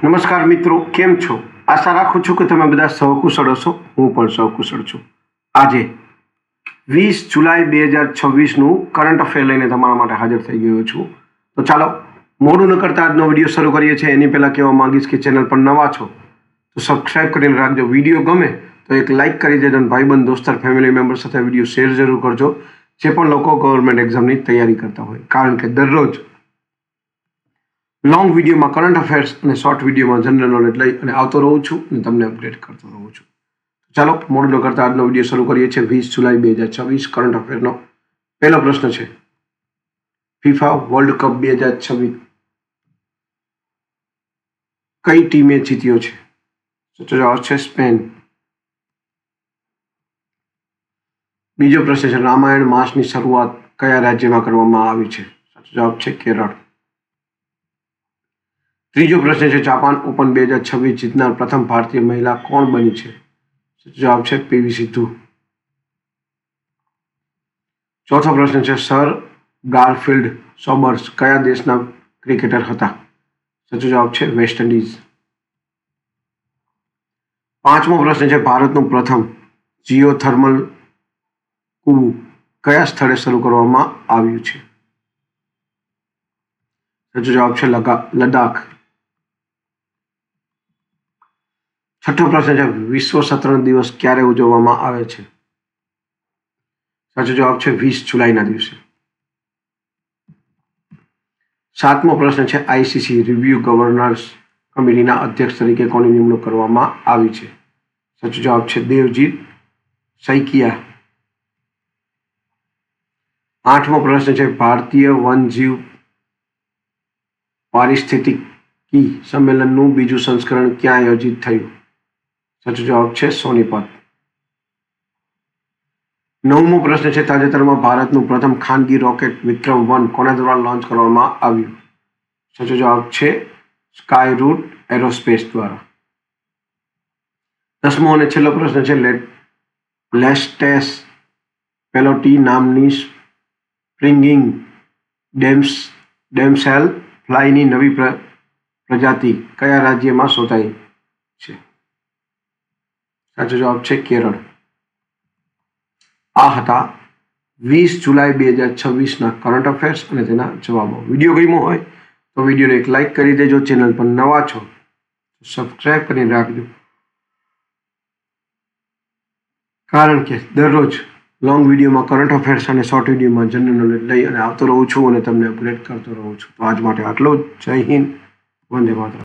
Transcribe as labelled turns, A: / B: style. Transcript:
A: નમસ્કાર મિત્રો, કેમ છો? આશા રાખું છું કે તમે બધા સહકુશળ હશો. હું પણ સહકુશળ છું. આજે 20 જુલાઈ 2026નું કરંટ અફેર લઈને તમારા માટે હાજર થઈ ગયો છું. તો ચાલો મોડું ન કરતા આજનો વિડીયો શરૂ કરીએ છીએ. એની પહેલાં કહેવા માંગીશ કે ચેનલ પર નવા છો તો સબસ્ક્રાઈબ કરીને રાખજો. વિડીયો ગમે તો એક લાઇક કરી દેજો અને ભાઈબંધ દોસ્તાર ફેમિલી મેમ્બર સાથે વિડીયો શેર જરૂર કરજો, જે પણ લોકો ગવર્મેન્ટ એક્ઝામની તૈયારી કરતા હોય. કારણ કે દરરોજ લોંગ વિડીયોમાં કરંટ અફેર્સ અને શોર્ટ વિડીયોમાં જનરલ નોલેજ લઈ અને આવતો રહું છું અને તમને અપડેટ કરતો રહું છું. ચાલો મોડું ન કરતા આજનો વિડીયો શરૂ કરીએ છીએ. 20 જુલાઈ 2026 કરંટ અફેરનો પહેલો પ્રશ્ન છે, ફિફા વર્લ્ડ કપ 2026 કઈ ટીમે જીત્યો છે? સાચો જવાબ છે સ્પેન. બીજો પ્રશ્ન છે, રામાયણ માસની શરૂઆત કયા રાજ્યમાં કરવામાં આવી છે? સાચો જવાબ છે કેરળ. ત્રીજો પ્રશ્ન છે, જાપાન ઓપન 2026 જીતનાર પ્રથમ ભારતીય મહિલા કોણ બની છે? સાચો જવાબ છે પીવી સિંધુ. ચોથો પ્રશ્ન છે, સર ગારફિલ્ડ સોબર્સ કયા દેશના ક્રિકેટર હતા? સાચો જવાબ છે વેસ્ટ ઇન્ડિઝ. પાંચમો પ્રશ્ન છે, ભારતનું પ્રથમ જીઓથર્મલ કૂવું કયા સ્થળે શરૂ કરવામાં આવ્યું છે? સાચો જવાબ છે લદ્દાખ. છઠ્ઠો પ્રશ્ન છે, વિશ્વ શતરંજ દિવસ ક્યારે ઉજવવામાં આવે છે? સાચો જવાબ છે 20 જુલાઈના દિવસે. સાતમો પ્રશ્ન છે, આઈસીસી રિવ્યુ ગવર્નર્સ કમિટીના અધ્યક્ષ તરીકે કોની નિમણૂક કરવામાં આવી છે? સાચો જવાબ છે દેવજીત સૈકિયા. આઠમો પ્રશ્ન છે, ભારતીય વન્યજીવ પારિસ્થિતિકી સંમેલનનું બીજું સંસ્કરણ ક્યાં આયોજિત થયું? સાચો જવાબ છે સોનીપત. નવમો પ્રશ્ન છે, તાજેતરમાં ભારતનું પ્રથમ ખાનગી રોકેટ વિક્રમ-1 કોના દ્વારા લોન્ચ કરવામાં આવ્યું? સાચો જવાબ છે સ્કાયરૂટ એરોસ્પેસ દ્વારા. દસમો અને છેલ્લો પ્રશ્ન છે, લેસ્ટેસ પેલોટી નામની સ્પ્રિંગિંગ ડેમસેલ ફ્લાયની નવી પ્રજાતિ કયા રાજ્યમાં શોધાઈ છે? સાચો જવાબ છે કેરળ. આ હતા 20 જુલાઈ 2026ના કરંટ અફેર્સ અને તેના જવાબો. વિડીયો ગમ્યો હોય તો વિડીયોને એક લાઇક કરી દેજો. ચેનલ પર નવા છો તો સબસ્ક્રાઈબ કરીને રાખજો, કારણ કે દરરોજ લોંગ વિડીયોમાં કરંટ અફેર્સ અને શોર્ટ વિડીયોમાં જનરલ નોલેજ લઈ અને આવતો રહું છું અને તમને અપડેટ કરતો રહું છું. તો આજ માટે આટલું જ. જય હિન્દ, વંદે માતરમ.